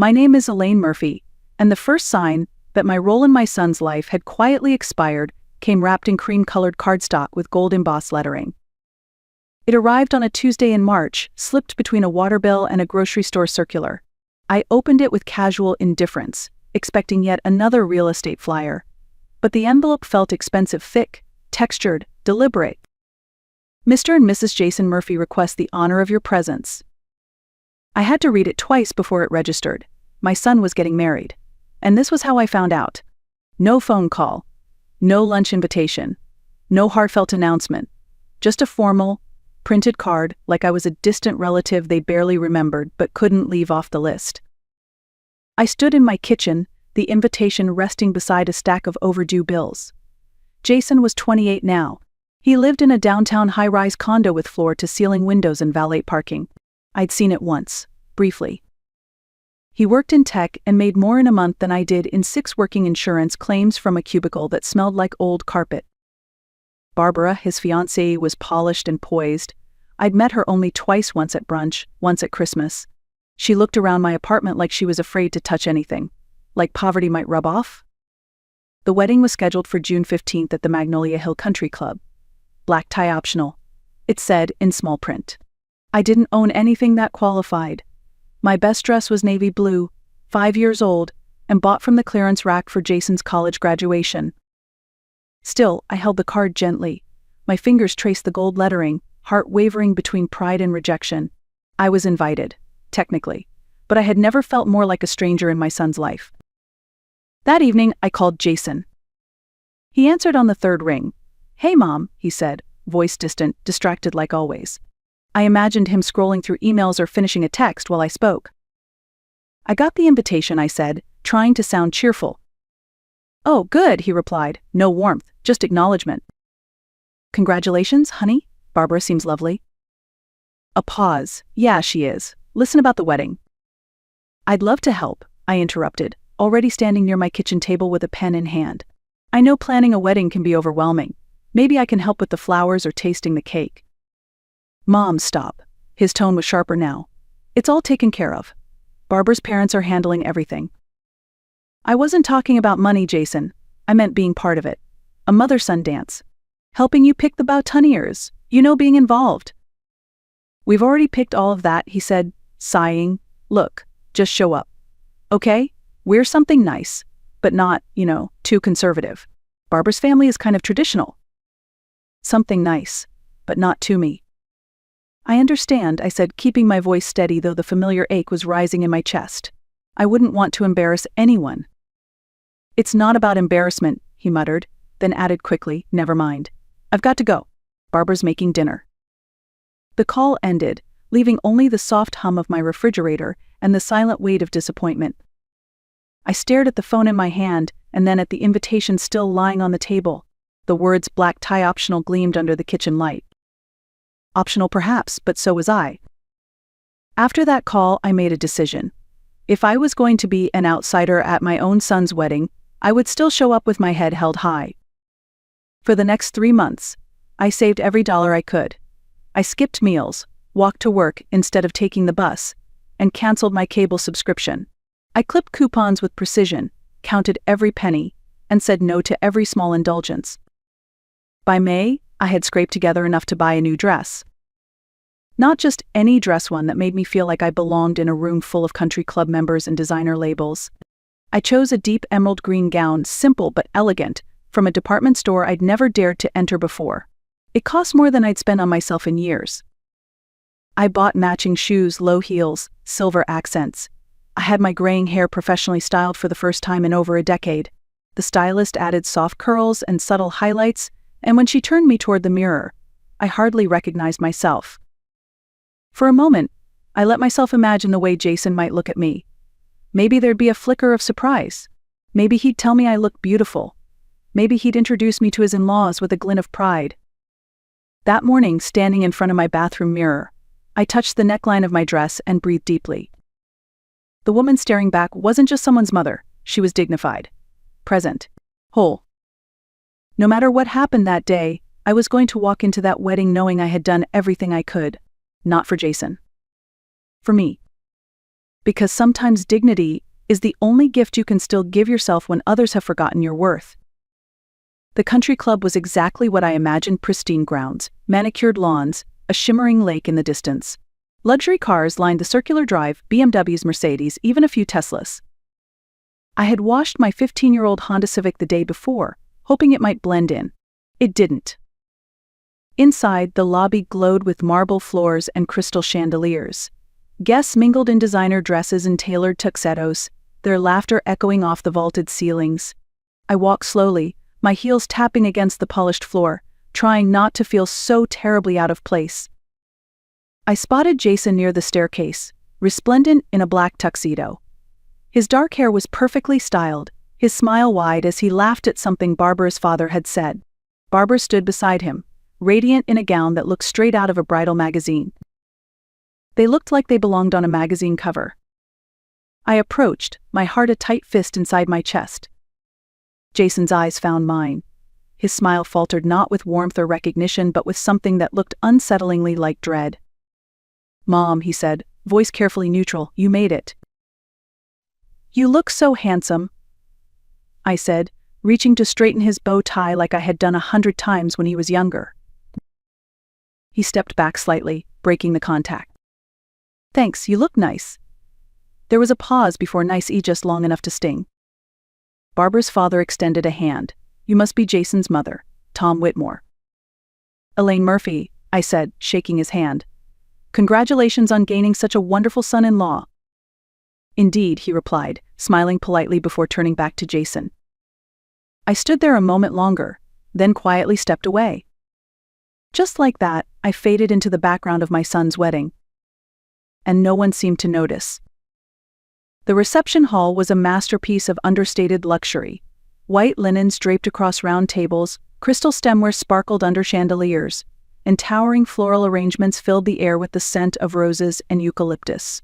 My name is Elaine Murphy, and the first sign that my role in my son's life had quietly expired came wrapped in cream-colored cardstock with gold embossed lettering. It arrived on a Tuesday in March, slipped between a water bill and a grocery store circular. I opened it with casual indifference, expecting yet another real estate flyer. But the envelope felt expensive, thick, textured, deliberate. Mr. and Mrs. Jason Murphy request the honor of your presence. I had to read it twice before it registered. My son was getting married. And this was how I found out. No phone call. No lunch invitation. No heartfelt announcement. Just a formal, printed card like I was a distant relative they barely remembered but couldn't leave off the list. I stood in my kitchen, the invitation resting beside a stack of overdue bills. Jason was 28 now. He lived in a downtown high-rise condo with floor-to-ceiling windows and valet parking. I'd seen it once, briefly. He worked in tech and made more in a month than I did in 6 working insurance claims from a cubicle that smelled like old carpet. Barbara, his fiancée, was polished and poised. I'd met her only twice, once at brunch, once at Christmas. She looked around my apartment like she was afraid to touch anything, like poverty might rub off. The wedding was scheduled for June 15th at the Magnolia Hill Country Club. Black tie optional, it said in small print. I didn't own anything that qualified. My best dress was navy blue, 5 years old, and bought from the clearance rack for Jason's college graduation. Still, I held the card gently. My fingers traced the gold lettering, heart wavering between pride and rejection. I was invited, technically, but I had never felt more like a stranger in my son's life. That evening, I called Jason. He answered on the 3rd ring. "Hey, Mom," he said, voice distant, distracted like always. I imagined him scrolling through emails or finishing a text while I spoke. "I got the invitation," I said, trying to sound cheerful. "Oh, good," he replied, no warmth, just acknowledgement. "Congratulations, honey? Barbara seems lovely." A pause. "Yeah, she is. Listen about the wedding." "I'd love to help," I interrupted, already standing near my kitchen table with a pen in hand. "I know planning a wedding can be overwhelming. Maybe I can help with the flowers or tasting the cake." "Mom, stop." His tone was sharper now. "It's all taken care of. Barbara's parents are handling everything." "I wasn't talking about money, Jason. I meant being part of it. A mother-son dance. Helping you pick the boutonnieres. You know, being involved." "We've already picked all of that," he said, sighing. "Look, just show up. Okay? Wear something nice, but not, too conservative. Barbara's family is kind of traditional." "Something nice, but not to me." "I understand," I said, keeping my voice steady though the familiar ache was rising in my chest. "I wouldn't want to embarrass anyone." "It's not about embarrassment," he muttered, then added quickly, "Never mind. I've got to go. Barbara's making dinner." The call ended, leaving only the soft hum of my refrigerator and the silent weight of disappointment. I stared at the phone in my hand and then at the invitation still lying on the table. The words "black tie optional" gleamed under the kitchen light. Optional perhaps, but so was I. After that call, I made a decision. If I was going to be an outsider at my own son's wedding, I would still show up with my head held high. For the next 3 months, I saved every dollar I could. I skipped meals, walked to work instead of taking the bus, and canceled my cable subscription. I clipped coupons with precision, counted every penny, and said no to every small indulgence. By May, I had scraped together enough to buy a new dress. Not just any dress, one that made me feel like I belonged in a room full of country club members and designer labels. I chose a deep emerald green gown, simple but elegant, from a department store I'd never dared to enter before. It cost more than I'd spent on myself in years. I bought matching shoes, low heels, silver accents. I had my graying hair professionally styled for the first time in over a decade. The stylist added soft curls and subtle highlights, and when she turned me toward the mirror, I hardly recognized myself. For a moment, I let myself imagine the way Jason might look at me. Maybe there'd be a flicker of surprise. Maybe he'd tell me I looked beautiful. Maybe he'd introduce me to his in-laws with a glint of pride. That morning, standing in front of my bathroom mirror, I touched the neckline of my dress and breathed deeply. The woman staring back wasn't just someone's mother. She was dignified, present, whole. No matter what happened that day, I was going to walk into that wedding knowing I had done everything I could. Not for Jason. For me. Because sometimes dignity is the only gift you can still give yourself when others have forgotten your worth. The country club was exactly what I imagined: pristine grounds, manicured lawns, a shimmering lake in the distance. Luxury cars lined the circular drive, BMWs, Mercedes, even a few Teslas. I had washed my 15-year-old Honda Civic the day before, hoping it might blend in. It didn't. Inside, the lobby glowed with marble floors and crystal chandeliers. Guests mingled in designer dresses and tailored tuxedos, their laughter echoing off the vaulted ceilings. I walked slowly, my heels tapping against the polished floor, trying not to feel so terribly out of place. I spotted Jason near the staircase, resplendent in a black tuxedo. His dark hair was perfectly styled, his smile wide as he laughed at something Barbara's father had said. Barbara stood beside him, radiant in a gown that looked straight out of a bridal magazine. They looked like they belonged on a magazine cover. I approached, my heart a tight fist inside my chest. Jason's eyes found mine. His smile faltered not with warmth or recognition but with something that looked unsettlingly like dread. "Mom," he said, voice carefully neutral, "you made it." "You look so handsome," I said, reaching to straighten his bow tie like I had done 100 times when he was younger. He stepped back slightly, breaking the contact. "Thanks, you look nice." There was a pause before nice just long enough to sting. Barbara's father extended a hand. "You must be Jason's mother, Tom Whitmore." "Elaine Murphy," I said, shaking his hand. "Congratulations on gaining such a wonderful son-in-law." "Indeed," he replied, smiling politely before turning back to Jason. I stood there a moment longer, then quietly stepped away. Just like that, I faded into the background of my son's wedding. And no one seemed to notice. The reception hall was a masterpiece of understated luxury. White linens draped across round tables, crystal stemware sparkled under chandeliers, and towering floral arrangements filled the air with the scent of roses and eucalyptus.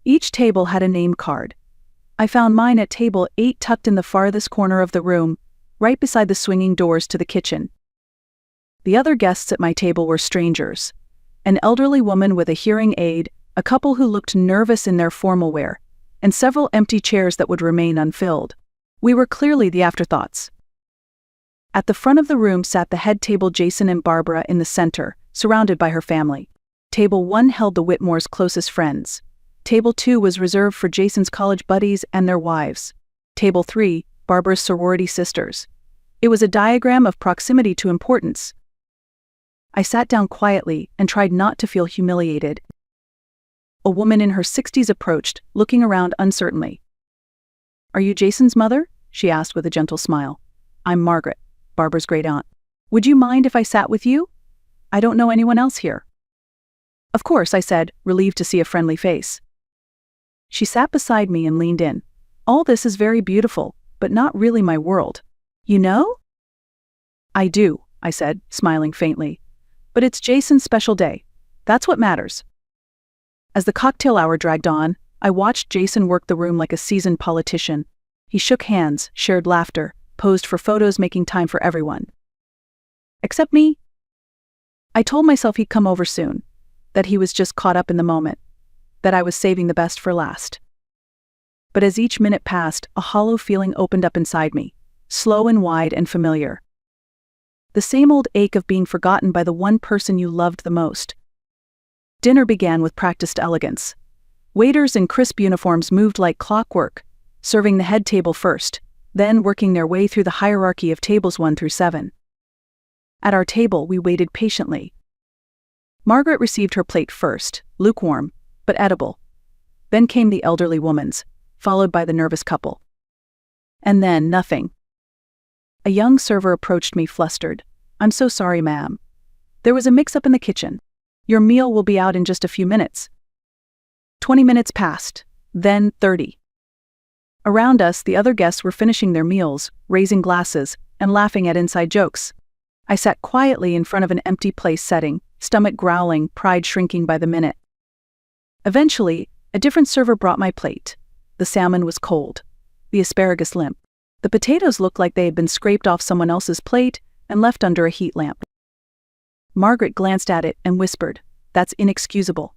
Each table had a name card. I found mine at table 8 tucked in the farthest corner of the room, right beside the swinging doors to the kitchen. The other guests at my table were strangers. An elderly woman with a hearing aid, a couple who looked nervous in their formal wear, and several empty chairs that would remain unfilled. We were clearly the afterthoughts. At the front of the room sat the head table, Jason and Barbara in the center, surrounded by her family. Table 1 held the Whitmores' closest friends. Table 2 was reserved for Jason's college buddies and their wives. Table 3, Barbara's sorority sisters. It was a diagram of proximity to importance. I sat down quietly and tried not to feel humiliated. A woman in her 60s approached, looking around uncertainly. "Are you Jason's mother?" she asked with a gentle smile. "I'm Margaret, Barbara's great aunt. Would you mind if I sat with you? I don't know anyone else here." "Of course," I said, relieved to see a friendly face. She sat beside me and leaned in. "All this is very beautiful, but not really my world. You know?" "I do," I said, smiling faintly. "But it's Jason's special day. That's what matters." As the cocktail hour dragged on, I watched Jason work the room like a seasoned politician. He shook hands, shared laughter, posed for photos, making time for everyone. Except me. I told myself he'd come over soon, that he was just caught up in the moment, that I was saving the best for last. But as each minute passed, a hollow feeling opened up inside me, slow and wide and familiar. The same old ache of being forgotten by the one person you loved the most. Dinner began with practiced elegance. Waiters in crisp uniforms moved like clockwork, serving the head table first, then working their way through the hierarchy of tables 1 through 7. At our table, we waited patiently. Margaret received her plate first, lukewarm, but edible. Then came the elderly woman's, followed by the nervous couple. And then nothing. A young server approached me flustered. "I'm so sorry, ma'am. There was a mix-up in the kitchen. Your meal will be out in just a few minutes." 20 minutes passed, then 30. Around us, the other guests were finishing their meals, raising glasses, and laughing at inside jokes. I sat quietly in front of an empty place setting, stomach growling, pride shrinking by the minute. Eventually, a different server brought my plate. The salmon was cold, the asparagus limp. The potatoes looked like they had been scraped off someone else's plate and left under a heat lamp. Margaret glanced at it and whispered, "That's inexcusable."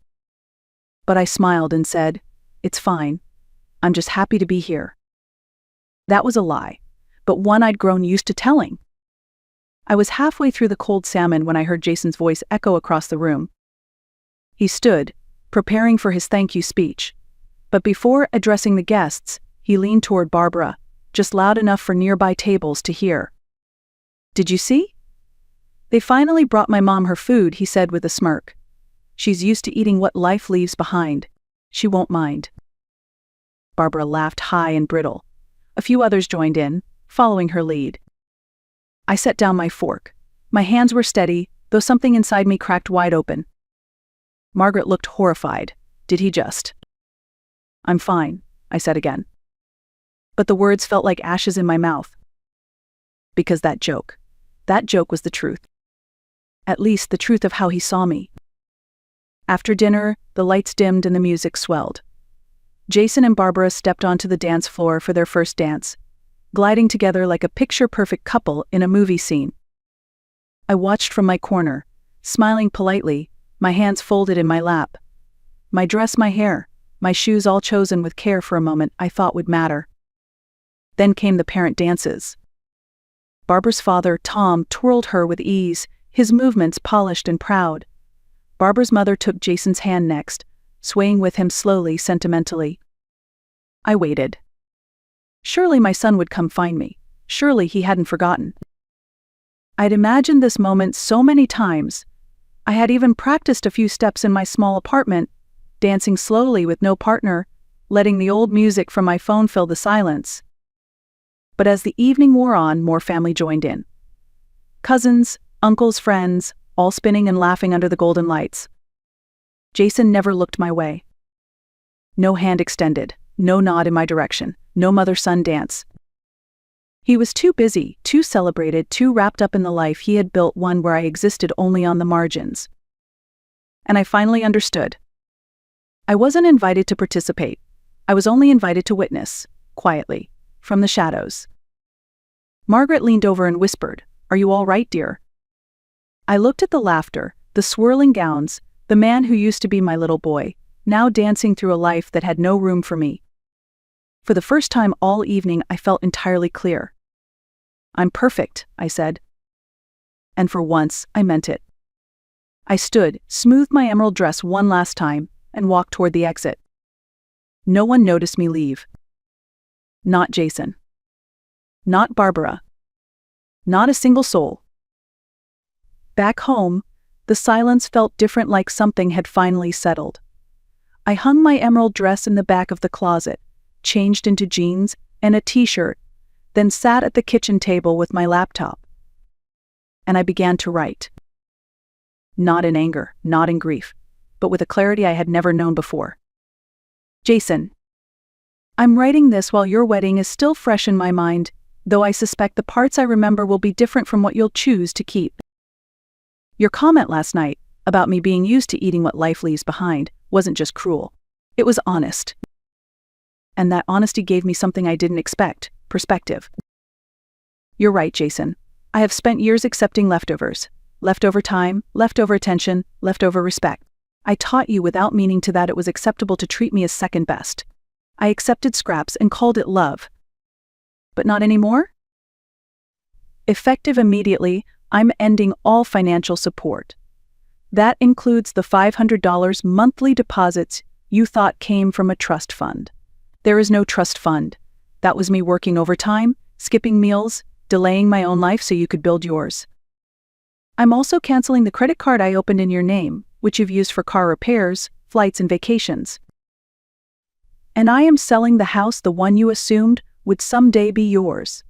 But I smiled and said, "It's fine. I'm just happy to be here." That was a lie, but one I'd grown used to telling. I was halfway through the cold salmon when I heard Jason's voice echo across the room. He stood, preparing for his thank you speech. But before addressing the guests, he leaned toward Barbara, just loud enough for nearby tables to hear. "Did you see? They finally brought my mom her food," he said with a smirk. "She's used to eating what life leaves behind. She won't mind." Barbara laughed high and brittle. A few others joined in, following her lead. I set down my fork. My hands were steady, though something inside me cracked wide open. Margaret looked horrified. "Did he just?" "I'm fine," I said again. But the words felt like ashes in my mouth. Because that joke was the truth. At least the truth of how he saw me. After dinner, the lights dimmed and the music swelled. Jason and Barbara stepped onto the dance floor for their first dance, gliding together like a picture-perfect couple in a movie scene. I watched from my corner, smiling politely, my hands folded in my lap. My dress, my hair, my shoes all chosen with care for a moment I thought would matter. Then came the parent dances. Barbara's father, Tom, twirled her with ease, his movements polished and proud. Barbara's mother took Jason's hand next, swaying with him slowly, sentimentally. I waited. Surely my son would come find me. Surely he hadn't forgotten. I'd imagined this moment so many times. I had even practiced a few steps in my small apartment, dancing slowly with no partner, letting the old music from my phone fill the silence. But as the evening wore on, more family joined in. Cousins, uncles, friends, all spinning and laughing under the golden lights. Jason never looked my way. No hand extended, no nod in my direction, no mother-son dance. He was too busy, too celebrated, too wrapped up in the life he had built, one where I existed only on the margins. And I finally understood. I wasn't invited to participate. I was only invited to witness, quietly, from the shadows. Margaret leaned over and whispered, "Are you all right, dear?" I looked at the laughter, the swirling gowns, the man who used to be my little boy, now dancing through a life that had no room for me. For the first time all evening, I felt entirely clear. "I'm perfect," I said. And for once, I meant it. I stood, smoothed my emerald dress one last time, and walked toward the exit. No one noticed me leave. Not Jason. Not Barbara. Not a single soul. Back home, the silence felt different, like something had finally settled. I hung my emerald dress in the back of the closet, changed into jeans and a t-shirt, then sat at the kitchen table with my laptop. And I began to write. Not in anger, not in grief, but with a clarity I had never known before. Jason, I'm writing this while your wedding is still fresh in my mind, though I suspect the parts I remember will be different from what you'll choose to keep. Your comment last night, about me being used to eating what life leaves behind, wasn't just cruel. It was honest. And that honesty gave me something I didn't expect: perspective. You're right, Jason. I have spent years accepting leftovers. Leftover time, leftover attention, leftover respect. I taught you without meaning to that it was acceptable to treat me as second best. I accepted scraps and called it love. But not anymore? Effective immediately, I'm ending all financial support. That includes the $500 monthly deposits you thought came from a trust fund. There is no trust fund. That was me working overtime, skipping meals, delaying my own life so you could build yours. I'm also canceling the credit card I opened in your name, which you've used for car repairs, flights, and vacations. And I am selling the house, the one you assumed would someday be yours.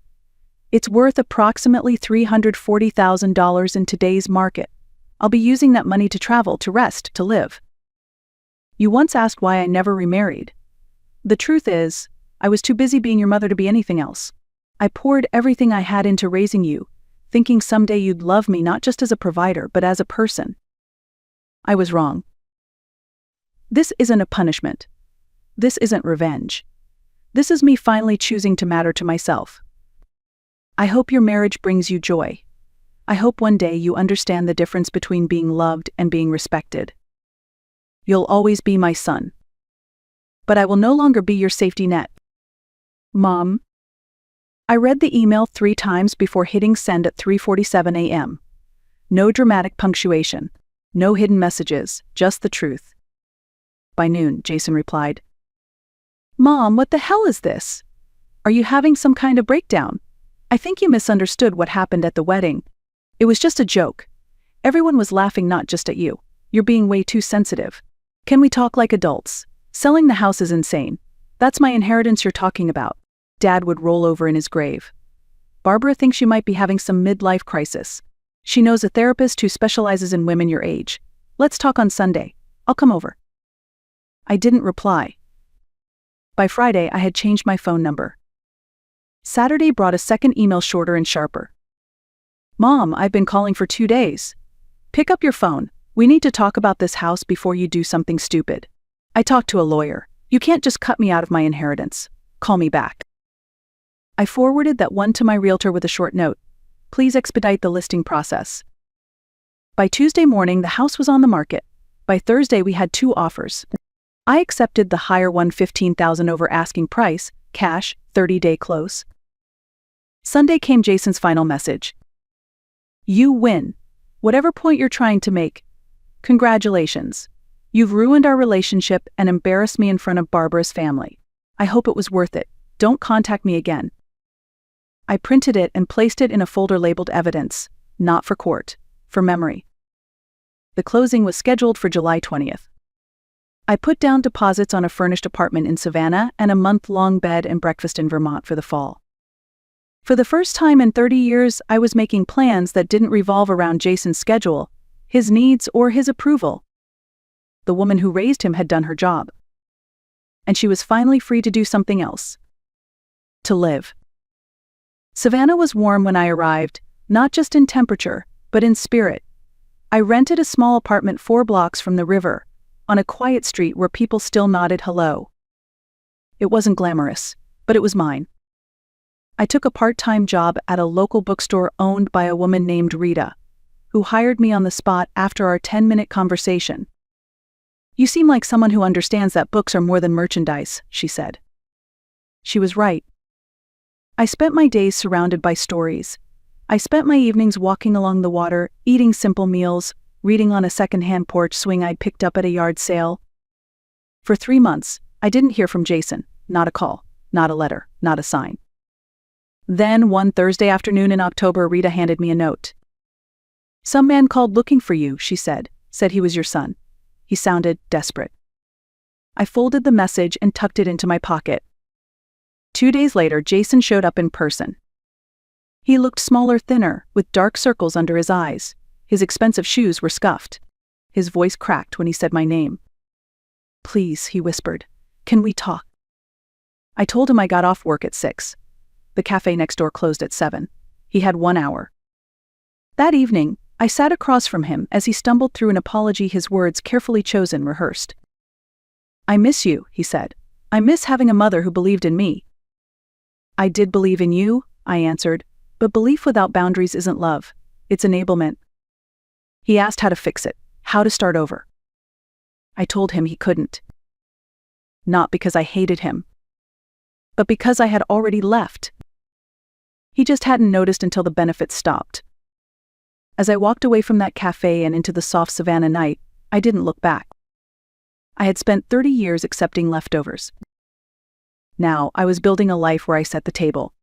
It's worth approximately $340,000 in today's market. I'll be using that money to travel, to rest, to live. You once asked why I never remarried. The truth is, I was too busy being your mother to be anything else. I poured everything I had into raising you, thinking someday you'd love me not just as a provider but as a person. I was wrong. This isn't a punishment. This isn't revenge. This is me finally choosing to matter to myself. I hope your marriage brings you joy. I hope one day you understand the difference between being loved and being respected. You'll always be my son. but I will no longer be your safety net. Mom. I read the email 3 times before hitting send at 3:47 a.m. No dramatic punctuation. No hidden messages, just the truth. By noon, Jason replied, "Mom, what the hell is this? Are you having some kind of breakdown? I think you misunderstood what happened at the wedding. It was just a joke. Everyone was laughing, not just at you. You're being way too sensitive. Can we talk like adults? Selling the house is insane. That's my inheritance you're talking about." Dad would roll over in his grave. "Barbara thinks you might be having some midlife crisis. She knows a therapist who specializes in women your age. Let's talk on Sunday. I'll come over." I didn't reply. By Friday, I had changed my phone number. Saturday brought a second email, shorter and sharper. "Mom, I've been calling for 2 days. Pick up your phone. We need to talk about this house before you do something stupid. I talked to a lawyer. You can't just cut me out of my inheritance. Call me back." I forwarded that one to my realtor with a short note. "Please expedite the listing process." By Tuesday morning, the house was on the market. By Thursday, we had 2 offers. I accepted the higher one, $15,000 over asking price, cash, 30-day close. Sunday came Jason's final message. "You win. Whatever point you're trying to make, congratulations. You've ruined our relationship and embarrassed me in front of Barbara's family. I hope it was worth it. Don't contact me again." I printed it and placed it in a folder labeled evidence, not for court, for memory. The closing was scheduled for July 20th. I put down deposits on a furnished apartment in Savannah and a month-long bed and breakfast in Vermont for the fall. For the first time in 30 years, I was making plans that didn't revolve around Jason's schedule, his needs, or his approval. The woman who raised him had done her job. And she was finally free to do something else. To live. Savannah was warm when I arrived, not just in temperature, but in spirit. I rented a small apartment 4 blocks from the river, on a quiet street where people still nodded hello. It wasn't glamorous, but it was mine. I took a part-time job at a local bookstore owned by a woman named Rita, who hired me on the spot after our 10-minute conversation. "You seem like someone who understands that books are more than merchandise," she said. She was right. I spent my days surrounded by stories. I spent my evenings walking along the water, eating simple meals, reading on a second-hand porch swing I'd picked up at a yard sale. For 3 months, I didn't hear from Jason, not a call, not a letter, not a sign. Then, one Thursday afternoon in October, Rita handed me a note. "Some man called looking for you," she said he was your son. He sounded desperate. I folded the message and tucked it into my pocket. 2 days later, Jason showed up in person. He looked smaller, thinner, with dark circles under his eyes. His expensive shoes were scuffed. His voice cracked when he said my name. "Please," he whispered, "can we talk?" I told him I got off work at 6. The cafe next door closed at 7. He had 1 hour. That evening, I sat across from him as he stumbled through an apology, his words carefully chosen, rehearsed. "I miss you," he said. "I miss having a mother who believed in me." "I did believe in you," I answered, "but belief without boundaries isn't love. It's enablement." He asked how to fix it, how to start over. I told him he couldn't. Not because I hated him, but because I had already left. He just hadn't noticed until the benefits stopped. As I walked away from that cafe and into the soft Savannah night, I didn't look back. I had spent 30 years accepting leftovers. Now, I was building a life where I set the table.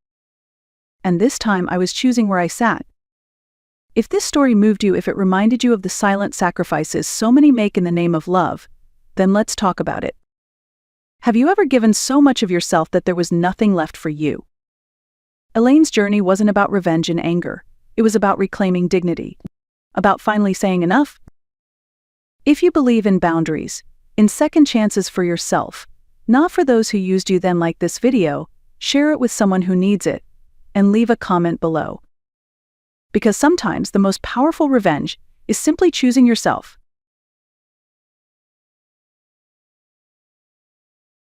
And this time I was choosing where I sat. If this story moved you, if it reminded you of the silent sacrifices so many make in the name of love, then let's talk about it. Have you ever given so much of yourself that there was nothing left for you? Elaine's journey wasn't about revenge and anger. It was about reclaiming dignity. About finally saying enough. If you believe in boundaries, in second chances for yourself, not for those who used you, then like this video, share it with someone who needs it, and leave a comment below. Because sometimes the most powerful revenge is simply choosing yourself.